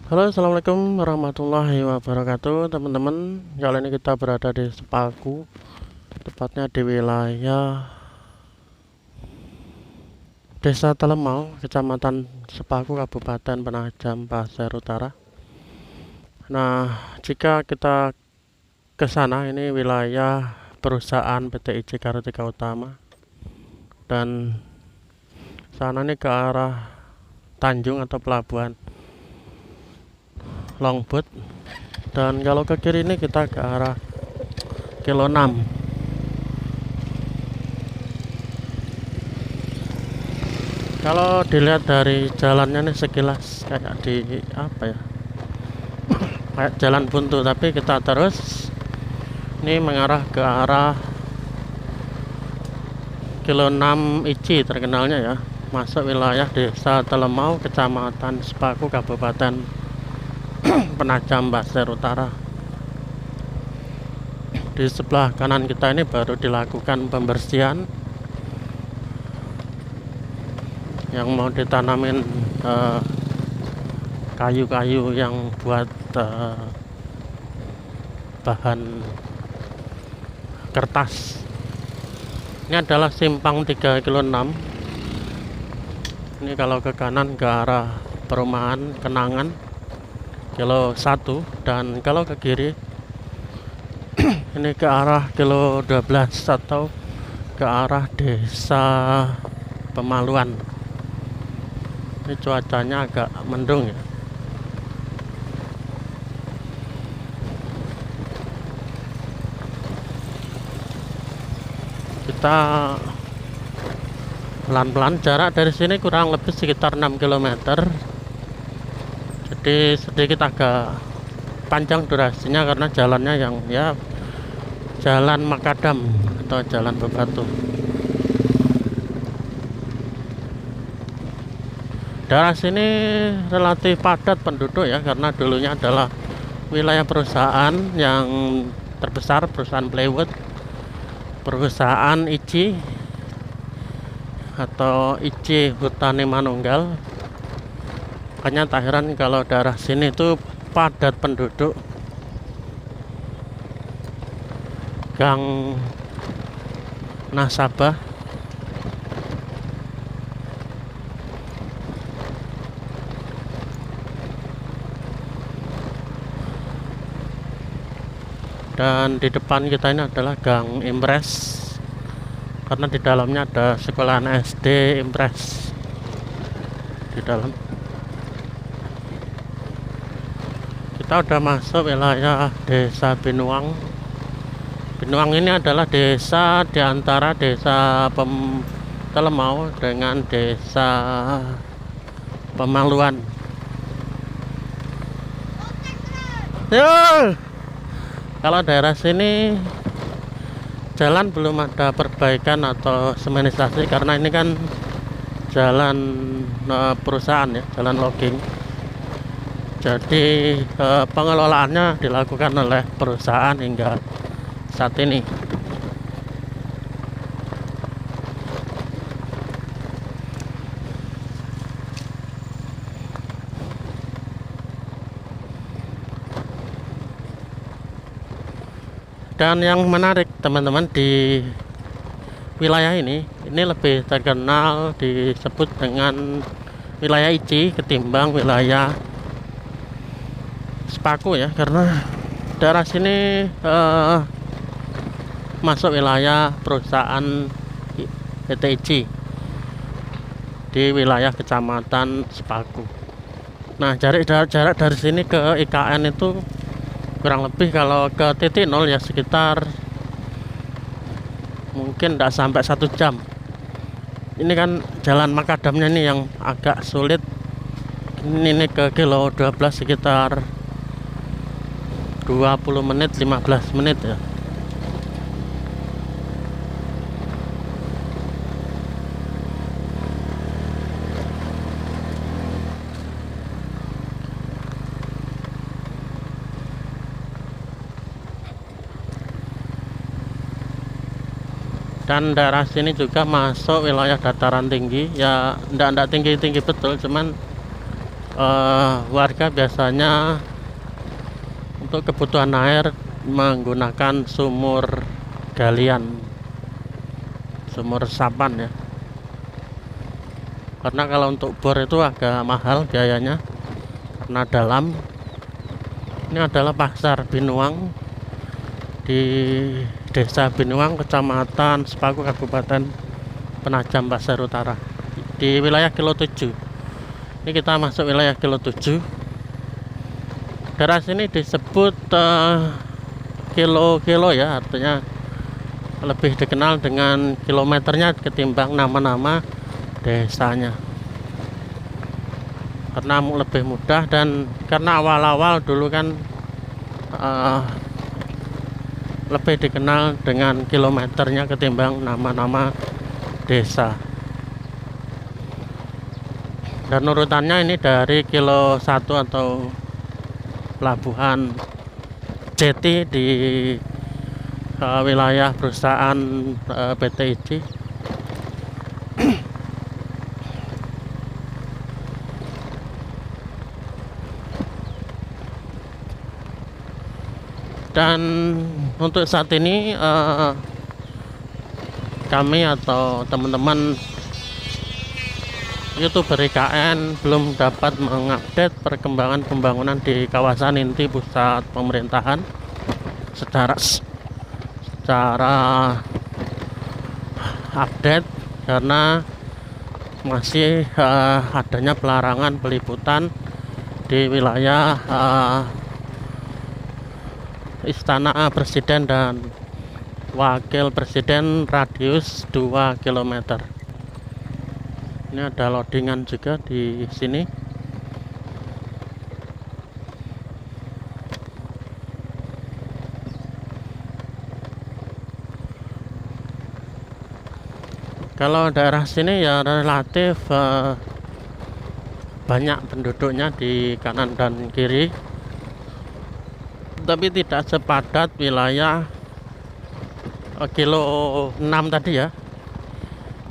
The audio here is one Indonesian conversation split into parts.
Halo, assalamualaikum warahmatullahi wabarakatuh, teman-teman. Kali ini kita berada di Sepaku, tepatnya di wilayah Desa Telemau, Kecamatan Sepaku, Kabupaten Penajam Pasir Utara. Nah, jika kita ke sana, ini wilayah perusahaan PT IC Kartika Utama, dan sana ini ke arah Tanjung atau pelabuhan Longboat, dan kalau ke kiri ini kita ke arah kilo 6. Kalau dilihat dari jalannya nih sekilas kayak di apa ya, kayak jalan buntu, tapi kita terus ini mengarah ke arah kilo 6 IC terkenalnya ya, masuk wilayah Desa Telemau, Kecamatan Sepaku, Kabupaten Penajam Pasir Utara. Di sebelah kanan kita ini baru dilakukan pembersihan yang mau ditanamin kayu-kayu yang buat bahan kertas. Ini adalah simpang 3 kilo 6. Ini kalau ke kanan ke arah perumahan Kenangan kilo 1, dan kalau ke kiri ini ke arah kilo 12 atau ke arah Desa Pemaluan. Ini cuacanya agak mendung ya. Kita pelan-pelan, jarak dari sini kurang lebih sekitar 6 km. Jadi sedikit agak panjang durasinya karena jalannya yang ya jalan makadam atau jalan bebatu. Daerah sini relatif padat penduduk ya, karena dulunya adalah wilayah perusahaan yang terbesar, perusahaan Plywood, perusahaan IC atau IC Hutani Manunggal. Makanya tak heran kalau daerah sini itu padat penduduk. Gang nasabah, dan di depan kita ini adalah Gang Impres, karena di dalamnya ada sekolahan SD Impres di dalam. Kita udah masuk wilayah Desa Binuang. Binuang ini adalah desa di antara Desa Telemau dengan Desa Pemaluan. Kalau daerah sini jalan belum ada perbaikan atau semenisasi, karena ini kan jalan perusahaan ya, jalan logging. Jadi pengelolaannya dilakukan oleh perusahaan hingga saat ini. Dan yang menarik teman-teman, di wilayah ini lebih terkenal disebut dengan wilayah IC ketimbang wilayah Sepaku ya, karena daerah sini masuk wilayah perusahaan PT IC di wilayah Kecamatan Sepaku. Nah, jarak dari sini ke IKN itu kurang lebih kalau ke titik nol ya sekitar mungkin tidak sampai 1 jam. Ini kan jalan makadamnya nih yang agak sulit. Ini ke kilo 12 sekitar 20 menit 15 menit ya. Dan daerah sini juga masuk wilayah dataran tinggi ya, enggak tinggi-tinggi betul, cuman warga biasanya untuk kebutuhan air menggunakan sumur galian, sumur resapan ya, karena kalau untuk bor itu agak mahal biayanya karena dalam. Ini adalah pasar Binuang di Desa Binuang, Kecamatan Sepaku, Kabupaten Penajam Pasir Utara, di wilayah kilo 7. Ini kita masuk wilayah kilo 7. Daerah sini disebut kilo-kilo ya, artinya lebih dikenal dengan kilometernya ketimbang nama-nama desanya, karena lebih mudah. Dan karena awal-awal dulu kan lebih dikenal dengan kilometernya ketimbang nama-nama desa. Dan urutannya ini dari kilo 1 atau pelabuhan jeti di wilayah perusahaan PT ICI. Dan untuk saat ini kami atau teman-teman YouTuber IKN belum dapat mengupdate perkembangan pembangunan di kawasan inti pusat pemerintahan secara update, karena masih adanya pelarangan peliputan di wilayah Istana Presiden dan Wakil Presiden radius 2 km. Ini ada loadingan juga di sini. Kalau daerah sini ya relatif banyak penduduknya di kanan dan kiri, tapi tidak sepadat wilayah kilo 6 tadi ya,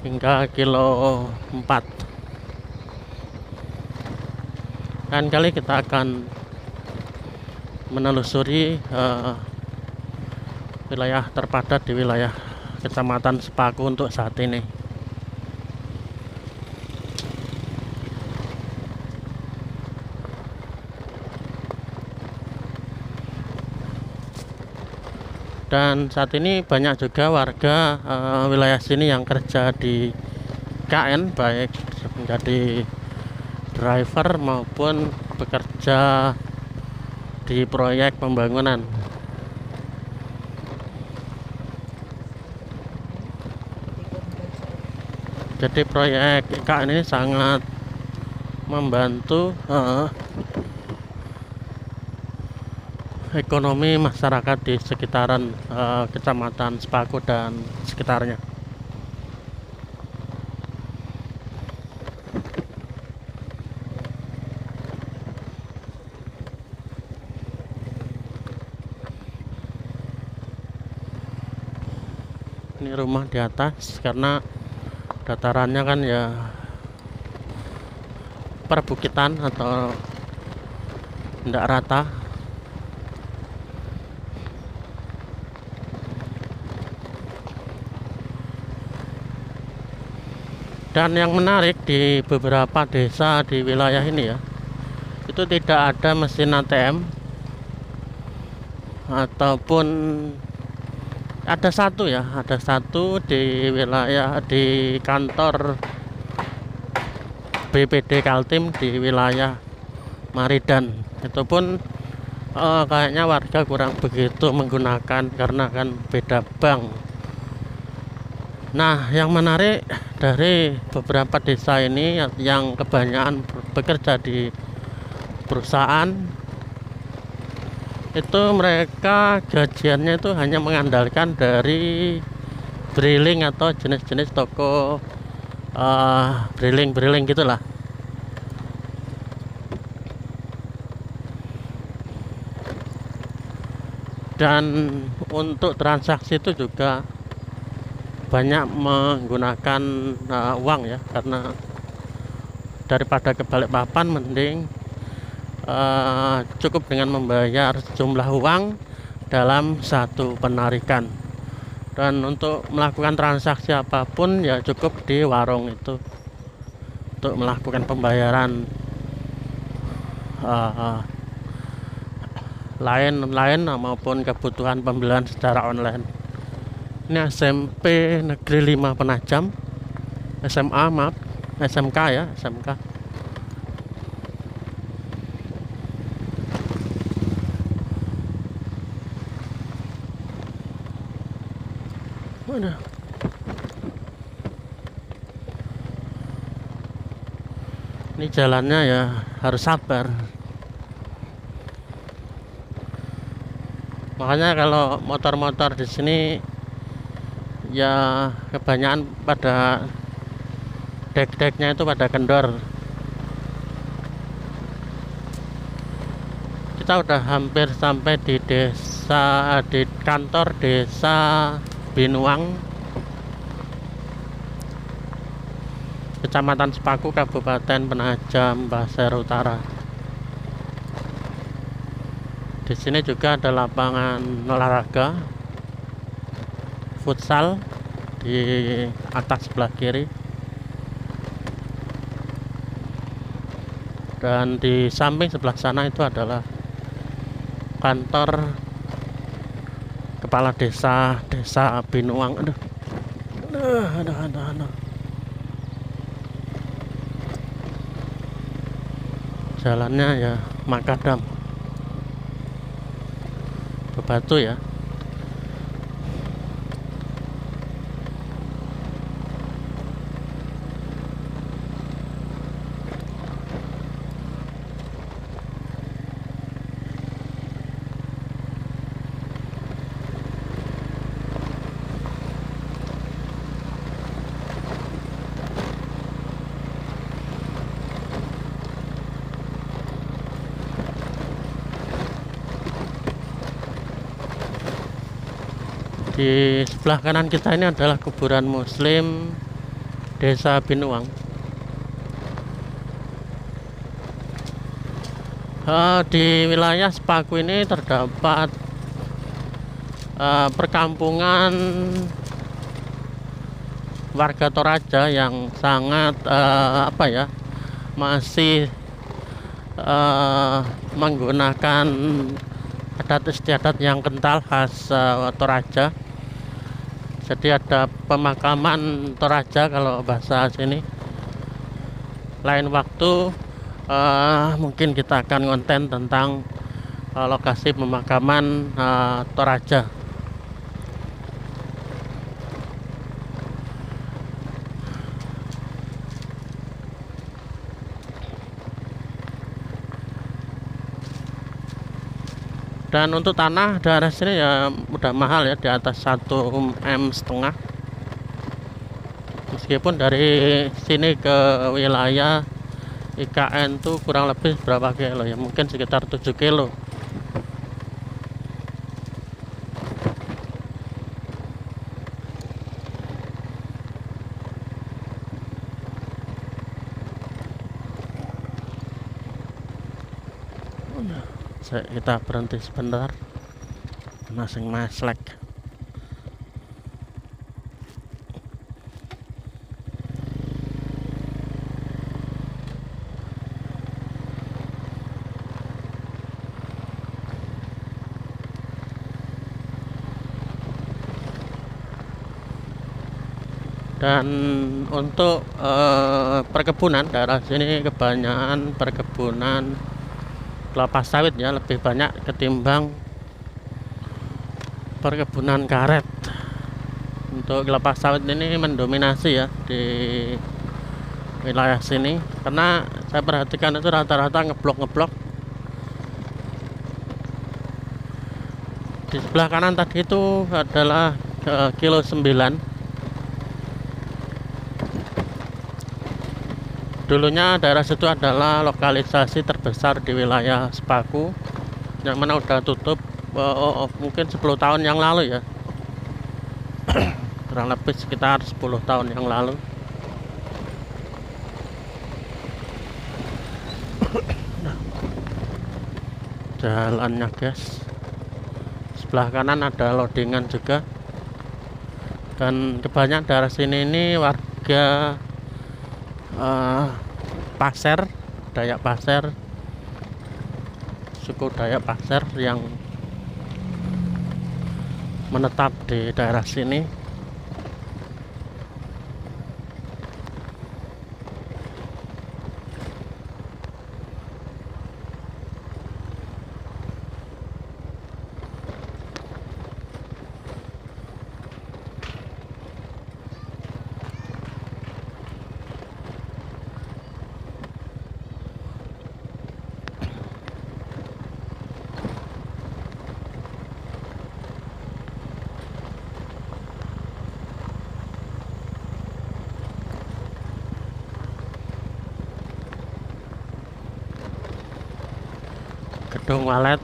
hingga kilo 4. Dan kali kita akan menelusuri wilayah terpadat di wilayah Kecamatan Sepaku untuk saat ini. Dan saat ini banyak juga warga wilayah sini yang kerja di KN, baik menjadi driver maupun bekerja di proyek pembangunan. Jadi proyek KN ini sangat membantu ekonomi masyarakat di sekitaran Kecamatan Sepaku dan sekitarnya. Ini rumah di atas, karena datarannya kan ya perbukitan atau tidak rata. Dan yang menarik di beberapa desa di wilayah ini ya, itu tidak ada mesin ATM, ataupun ada satu di wilayah di kantor BPD Kaltim di wilayah Maridan. Itu pun kayaknya warga kurang begitu menggunakan karena kan beda bank. Nah, yang menarik dari beberapa desa ini yang kebanyakan bekerja di perusahaan, itu mereka gajiannya itu hanya mengandalkan dari briling atau jenis-jenis toko briling gitulah. Dan untuk transaksi itu juga banyak menggunakan uang ya, karena daripada ke Balikpapan mending cukup dengan membayar sejumlah uang dalam satu penarikan. Dan untuk melakukan transaksi apapun ya cukup di warung itu untuk melakukan pembayaran lain maupun kebutuhan pembelian secara online. Ini SMP Negeri 5 Penajam, SMK ya, SMK. Mana? Ini jalannya ya harus sabar. Makanya kalau motor-motor di sini ya kebanyakan pada dek-deknya itu pada kendor. Kita udah hampir sampai di kantor desa Binuang, Kecamatan Sepaku, Kabupaten Penajam Pasir Utara. Di sini juga ada lapangan olahraga futsal di atas sebelah kiri, dan di samping sebelah sana itu adalah kantor kepala desa Binuang. Aduh. Jalannya ya makadam, bebatu ya. Di sebelah kanan kita ini adalah kuburan Muslim Desa Binuang. Di wilayah Sepaku ini terdapat perkampungan warga Toraja yang sangat masih menggunakan adat istiadat yang kental khas Toraja. Jadi ada pemakaman Toraja kalau bahasa sini. Lain waktu mungkin kita akan konten tentang lokasi pemakaman Toraja. Dan untuk tanah daerah sini ya udah mahal ya, di atas 1,5 M. Meskipun dari sini ke wilayah IKN tuh kurang lebih berapa kilo ya, mungkin sekitar 7 kilo. Kita berhenti sebentar, masing maslek. Dan untuk perkebunan daerah sini kebanyakan perkebunan kelapa sawit ya, lebih banyak ketimbang perkebunan karet. Untuk kelapa sawit ini mendominasi ya di wilayah sini, karena saya perhatikan itu rata-rata ngeblok. Di sebelah kanan tadi itu adalah kilo 9. Dulunya daerah situ adalah lokalisasi terbesar di wilayah Sepaku, yang mana udah tutup mungkin 10 tahun yang lalu ya, kurang lebih sekitar 10 tahun yang lalu. Jalannya guys, sebelah kanan ada loadingan juga, dan kebanyakan daerah sini ini warga Pasir, Dayak Pasir, suku Dayak Pasir yang menetap di daerah sini. Gedung Walet.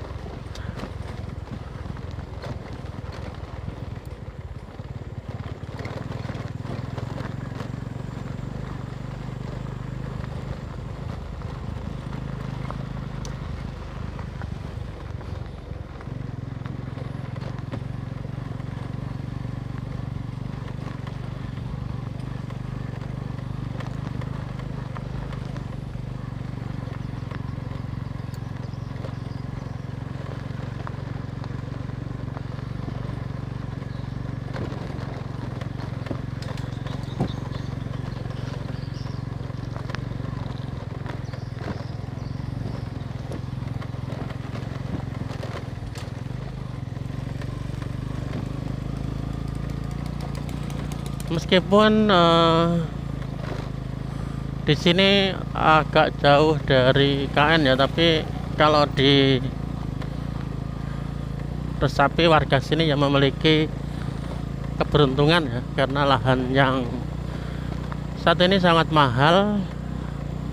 Meskipun di sini agak jauh dari KN ya, tapi kalau di Resapi warga sini yang memiliki keberuntungan ya, karena lahan yang saat ini sangat mahal.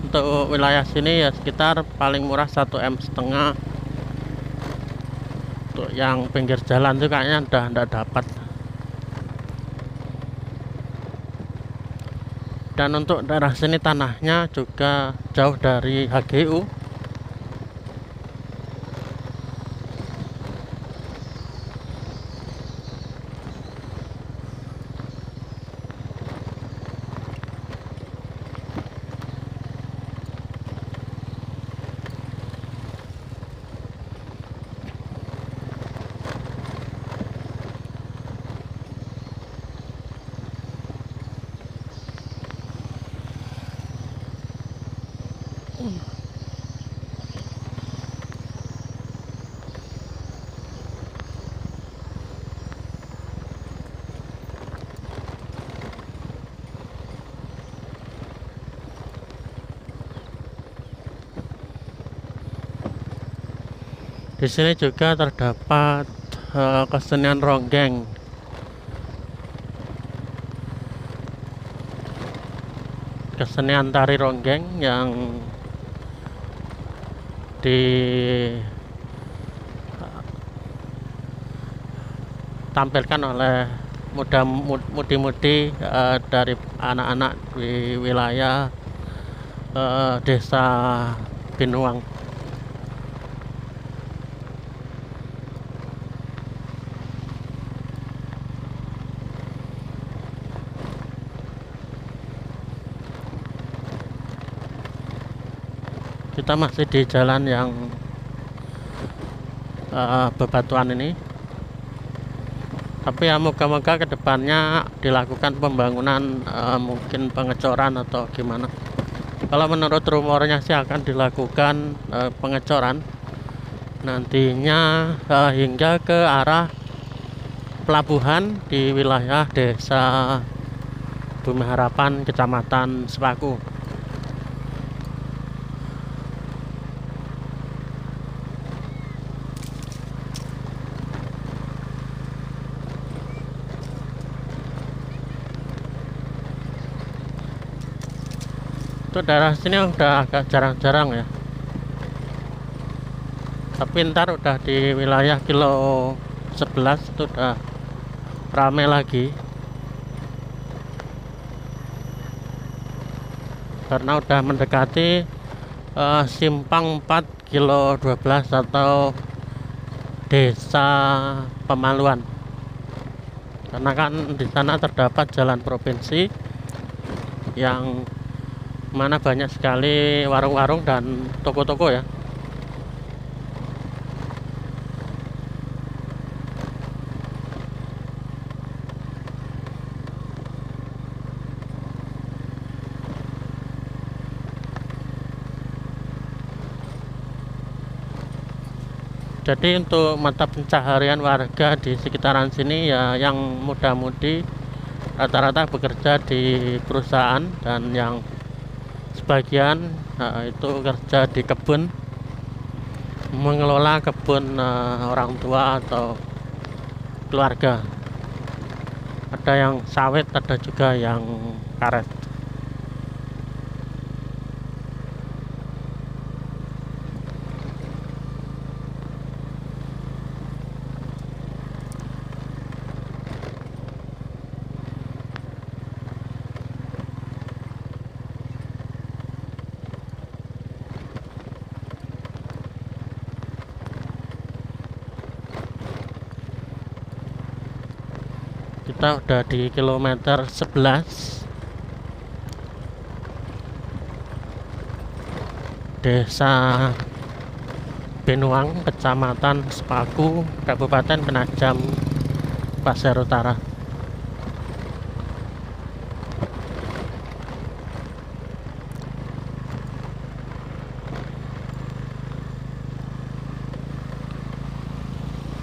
Untuk wilayah sini ya sekitar paling murah 1,5 M. Untuk yang pinggir jalan itu kayaknya udah enggak dapat. Dan untuk daerah sini tanahnya juga jauh dari HGU. Di sini juga terdapat kesenian ronggeng. Kesenian tari ronggeng yang ditampilkan oleh mudi-mudi dari anak-anak di wilayah desa Binuang. Kita masih di jalan yang bebatuan ini, tapi ya moga-moga kedepannya dilakukan pembangunan, mungkin pengecoran atau gimana. Kalau menurut rumornya sih akan dilakukan pengecoran, nantinya hingga ke arah pelabuhan di wilayah Desa Bumi Harapan, Kecamatan Sepaku. Itu daerah sini udah agak jarang-jarang ya, tapi ntar udah di wilayah kilo 11 itu udah rame lagi, karena udah mendekati simpang 4 kilo 12 atau Desa Pemaluan, karena kan di sana terdapat jalan provinsi yang mana banyak sekali warung-warung dan toko-toko ya. Jadi untuk mata pencaharian warga di sekitaran sini ya, yang muda-mudi rata-rata bekerja di perusahaan, dan yang sebagian itu kerja di kebun, mengelola kebun orang tua atau keluarga. Ada yang sawit, ada juga yang karet. Kita udah di kilometer 11 Desa Benuang, Kecamatan Sepaku, Kabupaten Penajam Pasir Utara.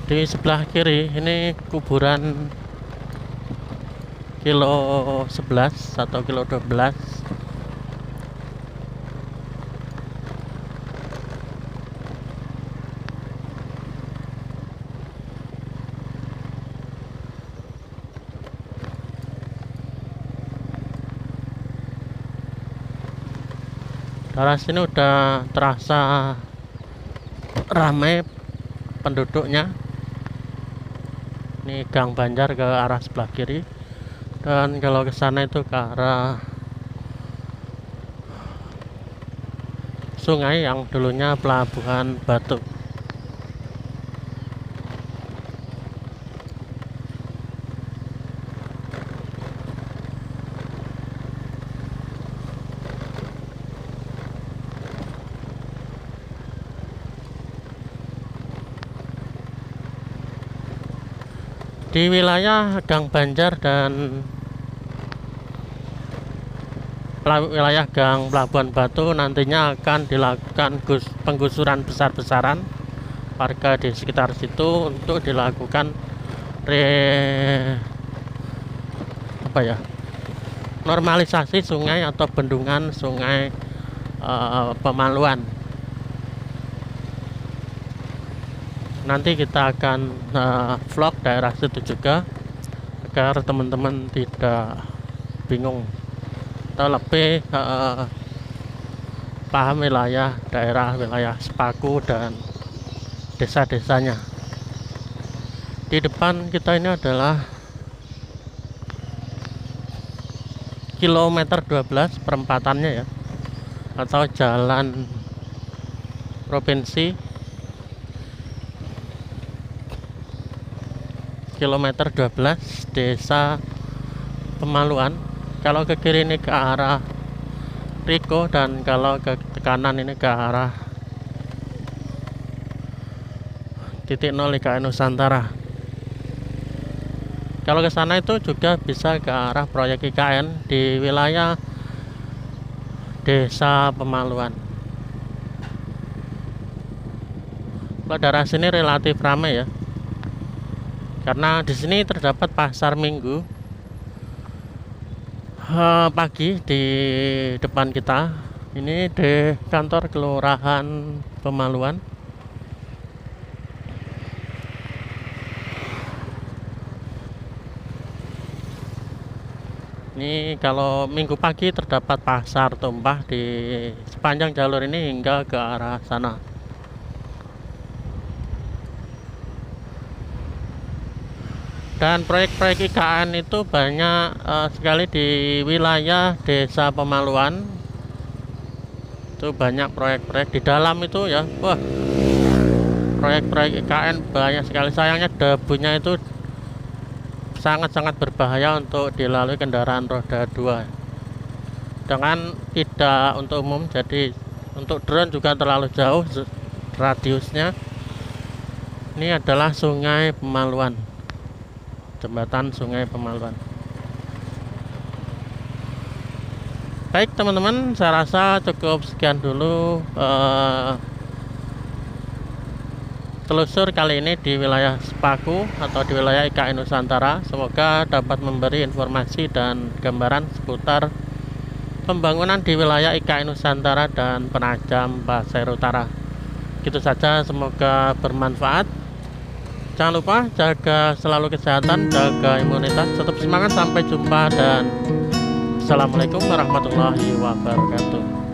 Di sebelah kiri ini kuburan kilo 11 atau kilo 12. Daerah sini udah terasa ramai penduduknya. Ini Gang Banjar ke arah sebelah kiri, dan kalau ke sana itu ke arah sungai yang dulunya Pelabuhan Batu. Di wilayah Gang Banjar dan wilayah Gang Pelabuhan Batu nantinya akan dilakukan penggusuran besar-besaran warga di sekitar situ untuk dilakukan normalisasi sungai atau bendungan sungai Pemaluan. Nanti kita akan vlog daerah situ juga, agar teman-teman tidak bingung atau lebih paham wilayah Sepaku dan desa-desanya. Di depan kita ini adalah kilometer 12 perempatannya ya, atau jalan provinsi kilometer 12 Desa Pemaluan. Kalau ke kiri ini ke arah Riko, dan kalau ke kanan ini ke arah titik 0 IKN Nusantara. Kalau ke sana itu juga bisa ke arah proyek IKN di wilayah Desa Pemaluan. Kalau daerah sini relatif ramai ya, karena di sini terdapat pasar minggu pagi di depan kita. Ini di kantor kelurahan Pemaluan. Ini kalau minggu pagi terdapat pasar tumpah di sepanjang jalur ini hingga ke arah sana. Dan proyek-proyek IKN itu banyak sekali di wilayah desa Pemaluan. Itu banyak proyek-proyek di dalam itu ya. Wah, proyek-proyek IKN banyak sekali. Sayangnya debunya itu sangat-sangat berbahaya untuk dilalui kendaraan roda 2. Dengan tidak untuk umum, jadi untuk drone juga terlalu jauh radiusnya. Ini adalah Sungai Pemaluan, jembatan Sungai Pemaluan. Baik teman-teman, saya rasa cukup sekian dulu telusur kali ini di wilayah Sepaku atau di wilayah IKN Nusantara. Semoga dapat memberi informasi dan gambaran seputar pembangunan di wilayah IKN Nusantara dan Penajam Pasir Utara. Gitu saja, semoga bermanfaat. Jangan lupa jaga selalu kesehatan, jaga imunitas, tetap semangat, sampai jumpa dan Assalamualaikum warahmatullahi wabarakatuh.